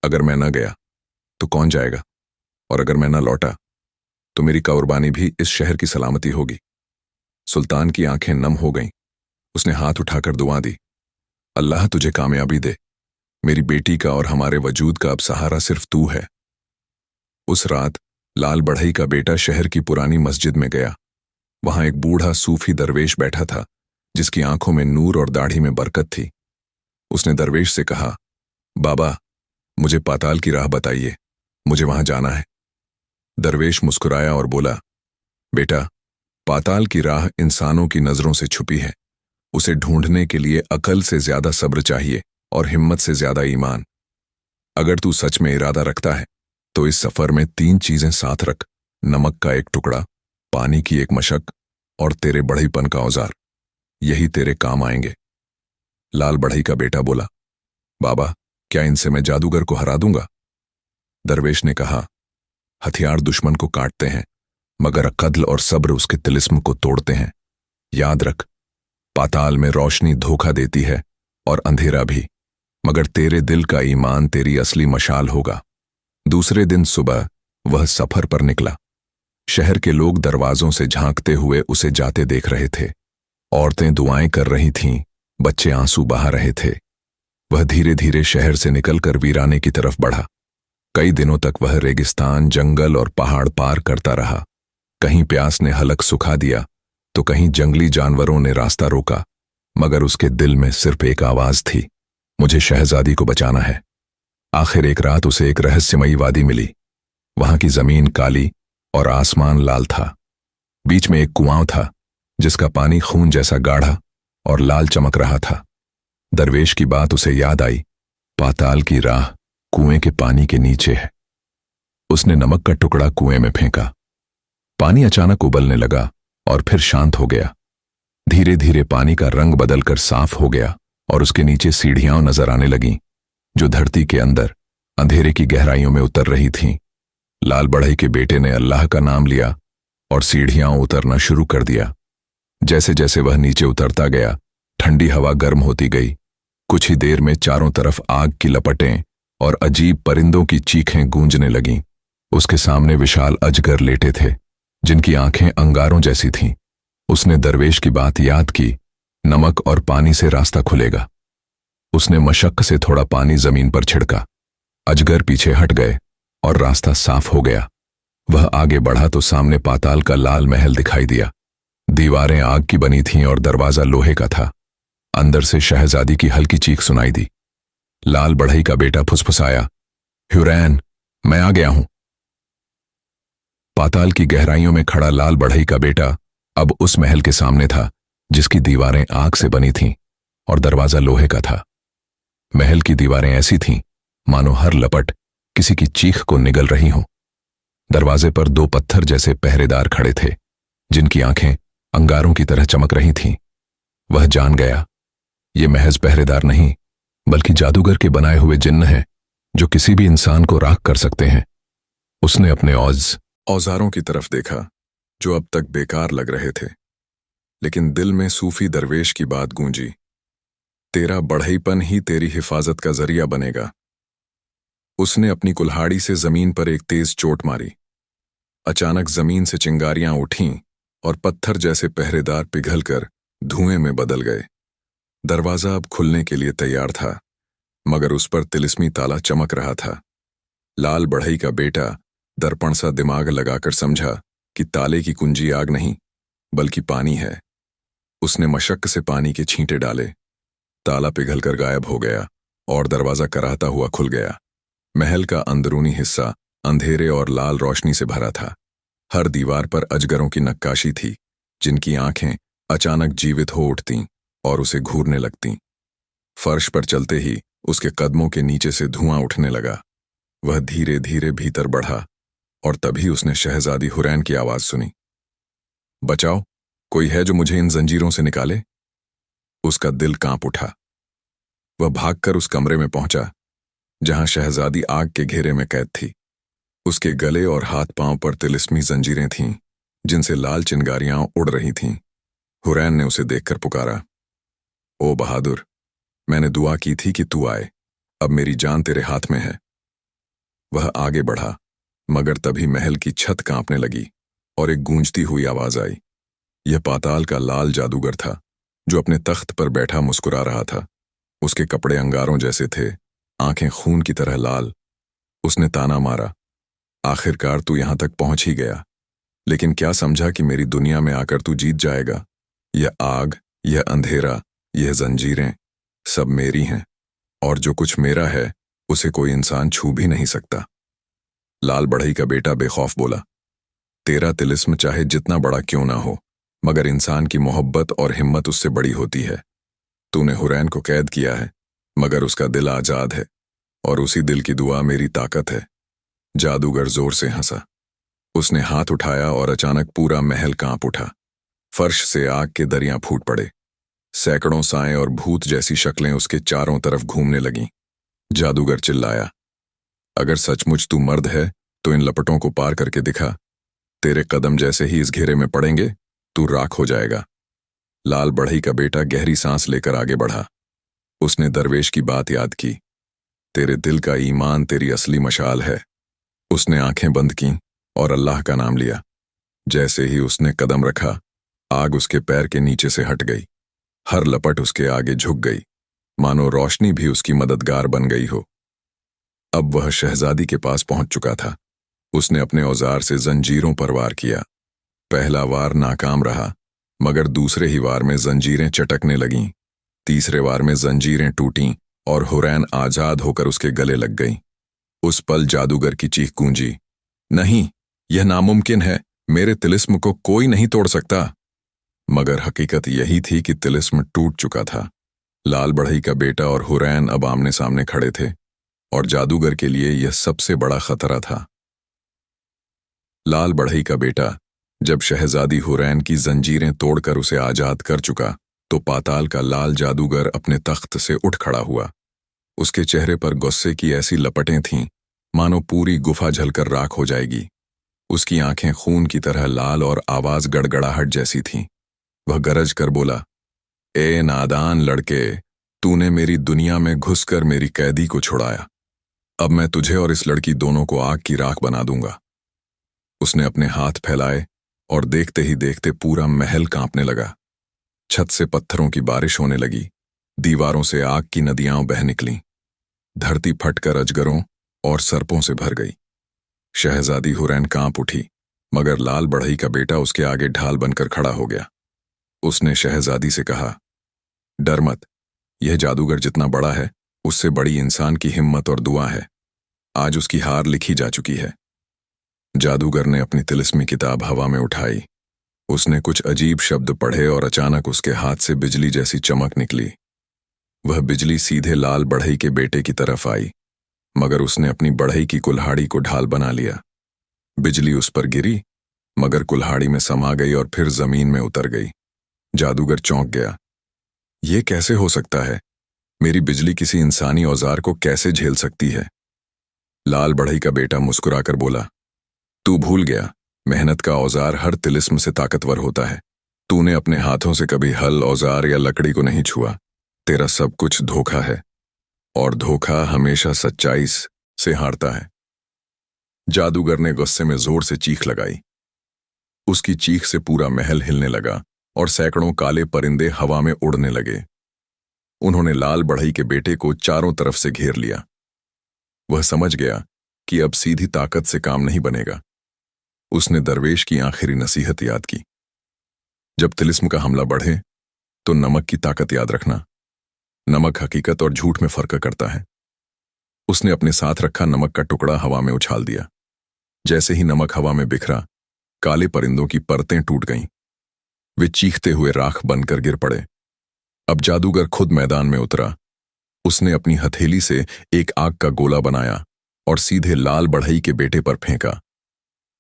अगर मैं न गया तो कौन जाएगा? और अगर मैं न लौटा तो मेरी कुर्बानी भी इस शहर की सलामती होगी। सुल्तान की आंखें नम हो गईं। उसने हाथ उठाकर दुआ दी, अल्लाह तुझे कामयाबी दे। मेरी बेटी का और हमारे वजूद का अब सहारा सिर्फ तू है। उस रात लाल बढ़ई का बेटा शहर की पुरानी मस्जिद में गया। वहां एक बूढ़ा सूफी दरवेश बैठा था, जिसकी आंखों में नूर और दाढ़ी में बरकत थी। उसने दरवेश से कहा, बाबा, मुझे पाताल की राह बताइए, मुझे वहां जाना है। दरवेश मुस्कुराया और बोला, बेटा, पाताल की राह इंसानों की नजरों से छुपी है। उसे ढूंढने के लिए अकल से ज्यादा सब्र चाहिए और हिम्मत से ज्यादा ईमान। अगर तू सच में इरादा रखता है तो इस सफर में 3 चीजें साथ रख, नमक का एक टुकड़ा, पानी की एक मशक और तेरे बढ़ईपन का औजार। यही तेरे काम आएंगे। लाल बढ़ई का बेटा बोला, बाबा, क्या इनसे मैं जादूगर को हरा दूंगा? दरवेश ने कहा, हथियार दुश्मन को काटते हैं, मगर अक्ल और सब्र उसके तिलिस्म को तोड़ते हैं। याद रख, पाताल में रोशनी धोखा देती है और अंधेरा भी, मगर तेरे दिल का ईमान तेरी असली मशाल होगा। दूसरे दिन सुबह वह सफर पर निकला। शहर के लोग दरवाजों से झांकते हुए उसे जाते देख रहे थे। औरतें दुआएं कर रही थीं, बच्चे आंसू बहा रहे थे। वह धीरे धीरे शहर से निकलकर वीराने की तरफ बढ़ा। कई दिनों तक वह रेगिस्तान, जंगल और पहाड़ पार करता रहा। कहीं प्यास ने हलक सुखा दिया तो कहीं जंगली जानवरों ने रास्ता रोका, मगर उसके दिल में सिर्फ एक आवाज थी, मुझे शहजादी को बचाना है। आखिर एक रात उसे एक रहस्यमयी वादी मिली। वहां की जमीन काली और आसमान लाल था। बीच में एक कुआं था जिसका पानी खून जैसा गाढ़ा और लाल चमक रहा था। दरवेश की बात उसे याद आई, पाताल की राह कुएं के पानी के नीचे है। उसने नमक का टुकड़ा कुएं में फेंका। पानी अचानक उबलने लगा और फिर शांत हो गया। धीरे धीरे पानी का रंग बदलकर साफ हो गया और उसके नीचे सीढ़ियां नजर आने लगीं, जो धरती के अंदर अंधेरे की गहराइयों में उतर रही थीं। लाल बढ़ई के बेटे ने अल्लाह का नाम लिया और सीढ़ियां उतरना शुरू कर दिया। जैसे जैसे वह नीचे उतरता गया, ठंडी हवा गर्म होती गई। कुछ ही देर में चारों तरफ आग की लपटें और अजीब परिंदों की चीखें गूंजने लगीं। उसके सामने विशाल अजगर लेटे थे। जिनकी आंखें अंगारों जैसी थीं। उसने दरवेश की बात याद की, नमक और पानी से रास्ता खुलेगा। उसने मशक्क से थोड़ा पानी जमीन पर छिड़का। अजगर पीछे हट गए और रास्ता साफ हो गया। वह आगे बढ़ा तो सामने पाताल का लाल महल दिखाई दिया। दीवारें आग की बनी थीं और दरवाजा लोहे का था। अंदर से शहजादी की हल्की चीख सुनाई दी। लाल बढ़ई का बेटा फुसफुसाया, हुरैन, मैं आ गया हूं। पाताल की गहराइयों में खड़ा लाल बढ़ई का बेटा अब उस महल के सामने था जिसकी दीवारें आग से बनी थीं और दरवाजा लोहे का था। महल की दीवारें ऐसी थीं मानो हर लपट किसी की चीख को निगल रही हों। दरवाजे पर दो पत्थर जैसे पहरेदार खड़े थे जिनकी आंखें अंगारों की तरह चमक रही थीं। वह जान गया, ये महज पहरेदार नहीं बल्कि जादूगर के बनाए हुए जिन्न हैं जो किसी भी इंसान को राख कर सकते हैं। उसने अपने औजारों की तरफ देखा जो अब तक बेकार लग रहे थे, लेकिन दिल में सूफी दरवेश की बात गूंजी, तेरा बढ़ईपन ही तेरी हिफाजत का जरिया बनेगा। उसने अपनी कुल्हाड़ी से जमीन पर एक तेज चोट मारी। अचानक जमीन से चिंगारियां उठीं और पत्थर जैसे पहरेदार पिघलकर धुएं में बदल गए। दरवाजा अब खुलने के लिए तैयार था, मगर उस पर तिलिस्मी ताला चमक रहा था। लाल बढ़ई का बेटा दर्पण सा दिमाग लगाकर समझा कि ताले की कुंजी आग नहीं बल्कि पानी है। उसने मशक्क से पानी के छींटे डाले। ताला पिघलकर गायब हो गया और दरवाजा कराहता हुआ खुल गया। महल का अंदरूनी हिस्सा अंधेरे और लाल रोशनी से भरा था। हर दीवार पर अजगरों की नक्काशी थी जिनकी आंखें अचानक जीवित हो उठतीं और उसे घूरने लगतीं। फर्श पर चलते ही उसके कदमों के नीचे से धुआं उठने लगा। वह धीरे धीरे भीतर बढ़ा और तभी उसने शहजादी हुरैन की आवाज सुनी, बचाओ, कोई है जो मुझे इन जंजीरों से निकाले। उसका दिल कांप उठा। वह भागकर उस कमरे में पहुंचा जहां शहजादी आग के घेरे में कैद थी। उसके गले और हाथ पांव पर तिलिस्मी जंजीरें थीं जिनसे लाल चिंगारियां उड़ रही थीं। हुरैन ने उसे देखकर पुकारा, ओ बहादुर, मैंने दुआ की थी कि तू आए, अब मेरी जान तेरे हाथ में है। वह आगे बढ़ा, मगर तभी महल की छत कांपने लगी और एक गूंजती हुई आवाज आई। यह पाताल का लाल जादूगर था जो अपने तख्त पर बैठा मुस्कुरा रहा था। उसके कपड़े अंगारों जैसे थे, आंखें खून की तरह लाल। उसने ताना मारा, आखिरकार तू यहां तक पहुंच ही गया, लेकिन क्या समझा कि मेरी दुनिया में आकर तू जीत जाएगा? यह आग, यह अंधेरा, यह जंजीरें सब मेरी हैं, और जो कुछ मेरा है उसे कोई इंसान छू भी नहीं सकता। लाल बढ़ई का बेटा बेखौफ बोला, तेरा तिलिस्म चाहे जितना बड़ा क्यों ना हो, मगर इंसान की मोहब्बत और हिम्मत उससे बड़ी होती है। तूने हुरैन को कैद किया है, मगर उसका दिल आजाद है, और उसी दिल की दुआ मेरी ताकत है। जादूगर जोर से हंसा। उसने हाथ उठाया और अचानक पूरा महल कांप उठा। फर्श से आग के दरिया फूट पड़े। सैकड़ों साएं और भूत जैसी शक्लें उसके चारों तरफ घूमने लगीं। जादूगर चिल्लाया, अगर सचमुच तू मर्द है तो इन लपटों को पार करके दिखा। तेरे कदम जैसे ही इस घेरे में पड़ेंगे तू राख हो जाएगा। लाल बढ़ई का बेटा गहरी सांस लेकर आगे बढ़ा। उसने दरवेश की बात याद की, तेरे दिल का ईमान तेरी असली मशाल है। उसने आंखें बंद कीं और अल्लाह का नाम लिया। जैसे ही उसने कदम रखा, आग उसके पैर के नीचे से हट गई। हर लपट उसके आगे झुक गई, मानो रोशनी भी उसकी मददगार बन गई हो। अब वह शहजादी के पास पहुंच चुका था। उसने अपने औजार से जंजीरों पर वार किया। पहला वार नाकाम रहा, मगर दूसरे ही वार में जंजीरें चटकने लगीं। तीसरे वार में जंजीरें टूटीं और हुरैन आजाद होकर उसके गले लग गईं। उस पल जादूगर की चीख गूंजी, नहीं, यह नामुमकिन है, मेरे तिलिस्म को कोई नहीं तोड़ सकता। मगर हकीकत यही थी कि तिलिस्म टूट चुका था। लाल बढ़ई का बेटा और हुरैन अब आमने सामने खड़े थे, और जादूगर के लिए यह सबसे बड़ा खतरा था। लाल बढ़ई का बेटा जब शहजादी हुरैन की जंजीरें तोड़कर उसे आजाद कर चुका, तो पाताल का लाल जादूगर अपने तख्त से उठ खड़ा हुआ। उसके चेहरे पर गुस्से की ऐसी लपटें थीं मानो पूरी गुफा जलकर राख हो जाएगी। उसकी आंखें खून की तरह लाल और आवाज गड़गड़ाहट जैसी थीं। वह गरज कर बोला, ए नादान लड़के, तूने मेरी दुनिया में घुसकर मेरी कैदी को छुड़ाया। अब मैं तुझे और इस लड़की दोनों को आग की राख बना दूंगा। उसने अपने हाथ फैलाए और देखते ही देखते पूरा महल कांपने लगा। छत से पत्थरों की बारिश होने लगी, दीवारों से आग की नदियां बह निकलीं। धरती फटकर अजगरों और सर्पों से भर गई। शहजादी हुरैन कांप उठी, मगर लाल बढ़ई का बेटा उसके आगे ढाल बनकर खड़ा हो गया। उसने शहजादी से कहा, डर मत, यह जादूगर जितना बड़ा है उससे बड़ी इंसान की हिम्मत और दुआ है। आज उसकी हार लिखी जा चुकी है। जादूगर ने अपनी तिलिस्मी किताब हवा में उठाई। उसने कुछ अजीब शब्द पढ़े और अचानक उसके हाथ से बिजली जैसी चमक निकली। वह बिजली सीधे लाल बढ़ई के बेटे की तरफ आई, मगर उसने अपनी बढ़ई की कुल्हाड़ी को ढाल बना लिया। बिजली उस पर गिरी, मगर कुल्हाड़ी में समा गई और फिर जमीन में उतर गई। जादूगर चौंक गया। ये कैसे हो सकता है? मेरी बिजली किसी इंसानी औजार को कैसे झेल सकती है? लाल बढ़ई का बेटा मुस्कुराकर बोला, तू भूल गया, मेहनत का औजार हर तिलिस्म से ताकतवर होता है। तूने अपने हाथों से कभी हल, औजार या लकड़ी को नहीं छुआ। तेरा सब कुछ धोखा है, और धोखा हमेशा सच्चाई से हारता है। जादूगर ने गुस्से में जोर से चीख लगाई। उसकी चीख से पूरा महल हिलने लगा और सैकड़ों काले परिंदे हवा में उड़ने लगे। उन्होंने लाल बढ़ई के बेटे को चारों तरफ से घेर लिया। वह समझ गया कि अब सीधी ताकत से काम नहीं बनेगा। उसने दरवेश की आखिरी नसीहत याद की, जब तिलिस्म का हमला बढ़े तो नमक की ताकत याद रखना। नमक हकीकत और झूठ में फर्क करता है। उसने अपने साथ रखा नमक का टुकड़ा हवा में उछाल दिया। जैसे ही नमक हवा में बिखरा, काले परिंदों की परतें टूट गईं। वे चीखते हुए राख बनकर गिर पड़े। अब जादूगर खुद मैदान में उतरा। उसने अपनी हथेली से एक आग का गोला बनाया और सीधे लाल बढ़ई के बेटे पर फेंका।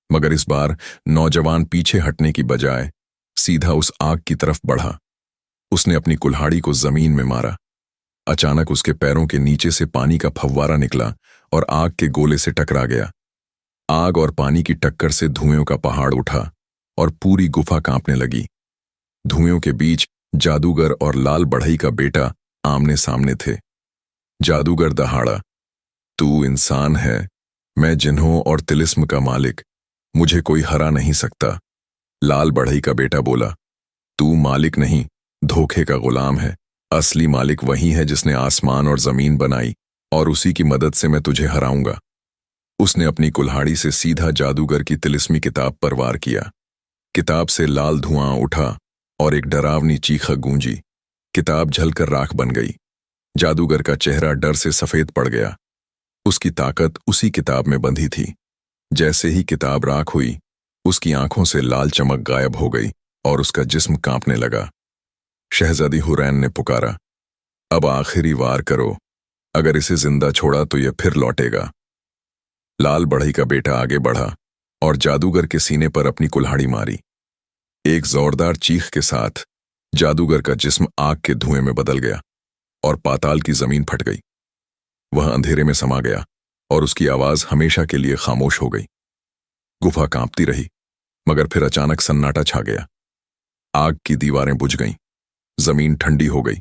मगर इस बार नौजवान पीछे हटने की बजाय सीधा उस आग की तरफ बढ़ा। उसने अपनी कुल्हाड़ी को जमीन में मारा। अचानक उसके पैरों के नीचे से पानी का फव्वारा निकला और आग के गोले से टकरा गया। आग और पानी की टक्कर से धुएं का पहाड़ उठा और पूरी गुफा कांपने लगी। धुएं के बीच जादूगर और लाल बढ़ई का बेटा आमने सामने थे। जादूगर दहाड़ा, तू इंसान है, मैं जिन्हों और तिलिस्म का मालिक, मुझे कोई हरा नहीं सकता। लाल बढ़ई का बेटा बोला, तू मालिक नहीं, धोखे का गुलाम है। असली मालिक वही है जिसने आसमान और जमीन बनाई, और उसी की मदद से मैं तुझे हराऊंगा। उसने अपनी कुल्हाड़ी से सीधा जादूगर की तिलिस्मी किताब पर वार किया। किताब से लाल धुआं उठा और एक डरावनी चीख गूंजी। किताब झलकर राख बन गई। जादूगर का चेहरा डर से सफेद पड़ गया। उसकी ताकत उसी किताब में बंधी थी। जैसे ही किताब राख हुई, उसकी आंखों से लाल चमक गायब हो गई और उसका जिस्म कांपने लगा। शहजादी हुरैन ने पुकारा, अब आखिरी वार करो, अगर इसे जिंदा छोड़ा तो यह फिर लौटेगा। लाल बढ़ई का बेटा आगे बढ़ा और जादूगर के सीने पर अपनी कुल्हाड़ी मारी। एक जोरदार चीख के साथ जादूगर का जिस्म आग के धुएं में बदल गया और पाताल की जमीन फट गई। वह अंधेरे में समा गया और उसकी आवाज हमेशा के लिए खामोश हो गई। गुफा कांपती रही, मगर फिर अचानक सन्नाटा छा गया। आग की दीवारें बुझ गईं, जमीन ठंडी हो गई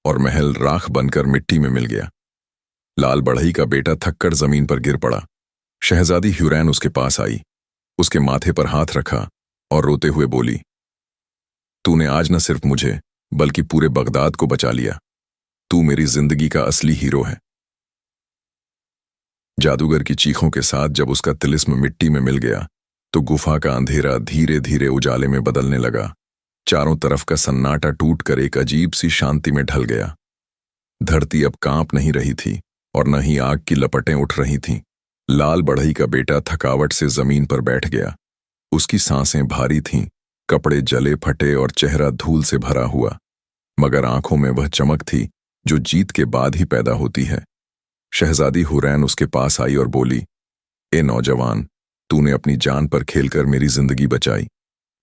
और महल राख बनकर मिट्टी में मिल गया। लाल बढ़ई का बेटा थककर जमीन पर गिर पड़ा। शहजादी हुरैन उसके पास आई, उसके माथे पर हाथ रखा और रोते हुए बोली, तूने आज न सिर्फ मुझे बल्कि पूरे बगदाद को बचा लिया। तू मेरी जिंदगी का असली हीरो है। जादूगर की चीखों के साथ जब उसका तिलिस्म मिट्टी में मिल गया तो गुफा का अंधेरा धीरे धीरे उजाले में बदलने लगा। चारों तरफ का सन्नाटा टूटकर एक अजीब सी शांति में ढल गया। धरती अब कांप नहीं रही थी और न ही आग की लपटें उठ रही थीं। लाल बढ़ई का बेटा थकावट से जमीन पर बैठ गया। उसकी सांसें भारी थीं, कपड़े जले फटे और चेहरा धूल से भरा हुआ, मगर आंखों में वह चमक थी जो जीत के बाद ही पैदा होती है। शहजादी हुरैन उसके पास आई और बोली, ए नौजवान, तूने अपनी जान पर खेलकर मेरी जिंदगी बचाई।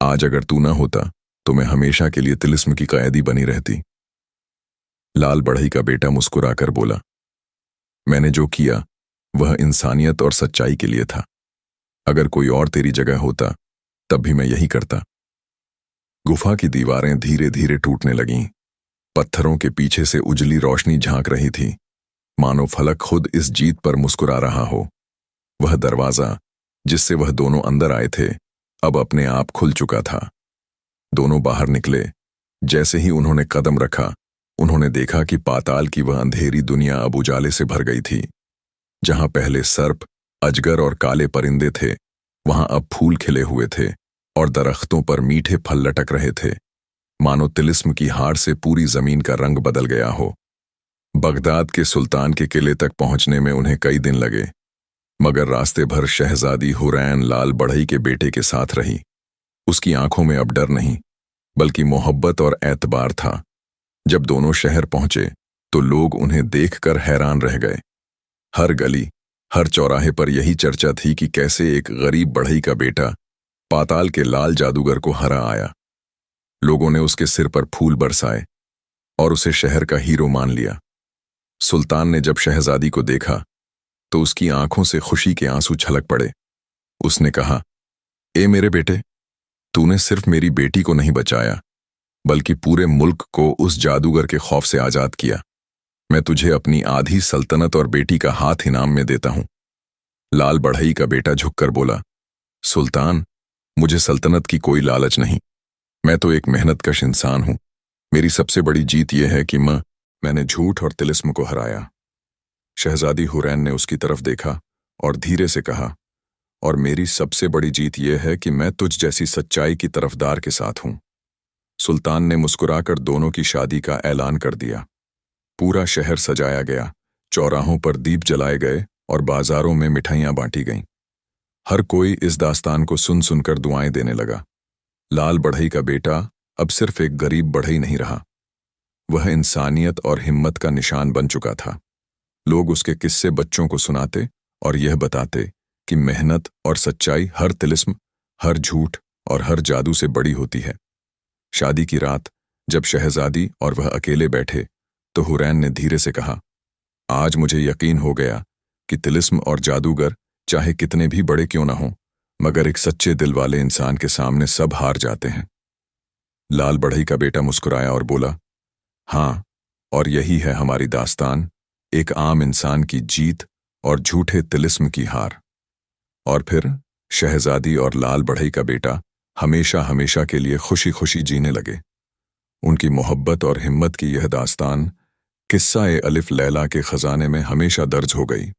आज अगर तू ना होता तो मैं हमेशा के लिए तिलिस्म की कैदी बनी रहती। लाल बढ़ई का बेटा मुस्कुराकर बोला, मैंने जो किया वह इंसानियत और सच्चाई के लिए था। अगर कोई और तेरी जगह होता तब भी मैं यही करता। गुफा की दीवारें धीरे धीरे टूटने लगीं। पत्थरों के पीछे से उजली रोशनी झांक रही थी, मानो फलक खुद इस जीत पर मुस्कुरा रहा हो। वह दरवाजा जिससे वह दोनों अंदर आए थे अब अपने आप खुल चुका था। दोनों बाहर निकले। जैसे ही उन्होंने कदम रखा, उन्होंने देखा कि पाताल की वह अंधेरी दुनिया अब उजाले से भर गई थी। जहां पहले सर्प, अजगर और काले परिंदे थे, वहां अब फूल खिले हुए थे और दरख्तों पर मीठे फल लटक रहे थे, मानो तिलिस्म की हार से पूरी जमीन का रंग बदल गया हो। बगदाद के सुल्तान के किले तक पहुंचने में उन्हें कई दिन लगे, मगर रास्ते भर शहजादी हुरैन लाल बढ़ई के बेटे के साथ रही। उसकी आंखों में अब डर नहीं, बल्कि मोहब्बत और एतबार था। जब दोनों शहर पहुंचे तो लोग उन्हें देखकर हैरान रह गए। हर गली, हर चौराहे पर यही चर्चा थी कि कैसे एक गरीब बढ़ई का बेटा पाताल के लाल जादूगर को हरा आया। लोगों ने उसके सिर पर फूल बरसाए और उसे शहर का हीरो मान लिया। सुल्तान ने जब शहजादी को देखा तो उसकी आंखों से खुशी के आंसू छलक पड़े। उसने कहा, ए मेरे बेटे, तूने सिर्फ मेरी बेटी को नहीं बचाया, बल्कि पूरे मुल्क को उस जादूगर के खौफ से आजाद किया। मैं तुझे अपनी आधी सल्तनत और बेटी का हाथ इनाम में देता हूं। लाल बढ़ई का बेटा झुककर बोला, सुल्तान, मुझे सल्तनत की कोई लालच नहीं। मैं तो एक मेहनतकश इंसान हूं। मेरी सबसे बड़ी जीत यह है कि मैंने झूठ और तिलिस्म को हराया। शहजादी हुरैन ने उसकी तरफ देखा और धीरे से कहा, और मेरी सबसे बड़ी जीत यह है कि मैं तुझ जैसी सच्चाई की तरफदार के साथ हूं। सुल्तान ने मुस्कुराकर दोनों की शादी का ऐलान कर दिया। पूरा शहर सजाया गया, चौराहों पर दीप जलाए गए और बाजारों में मिठाइयां बांटी गईं। हर कोई इस दास्तान को सुन सुनकर दुआएं देने लगा। लाल बढ़ई का बेटा अब सिर्फ एक गरीब बढ़ई नहीं रहा, वह इंसानियत और हिम्मत का निशान बन चुका था। लोग उसके किस्से बच्चों को सुनाते और यह बताते कि मेहनत और सच्चाई हर तिलिस्म, हर झूठ और हर जादू से बड़ी होती है। शादी की रात जब शहजादी और वह अकेले बैठे तो हुरैन ने धीरे से कहा, आज मुझे यकीन हो गया कि तिलिस्म और जादूगर चाहे कितने भी बड़े क्यों ना हों, मगर एक सच्चे दिल वाले इंसान के सामने सब हार जाते हैं। लाल बढ़ई का बेटा मुस्कुराया और बोला, हाँ, और यही है हमारी दास्तान, एक आम इंसान की जीत और झूठे तिलिस्म की हार। और फिर शहजादी और लाल बढ़ई का बेटा हमेशा हमेशा के लिए खुशी खुशी जीने लगे। उनकी मोहब्बत और हिम्मत की यह दास्तान किस्सा ए अलिफ लैला के खजाने में हमेशा दर्ज हो गई।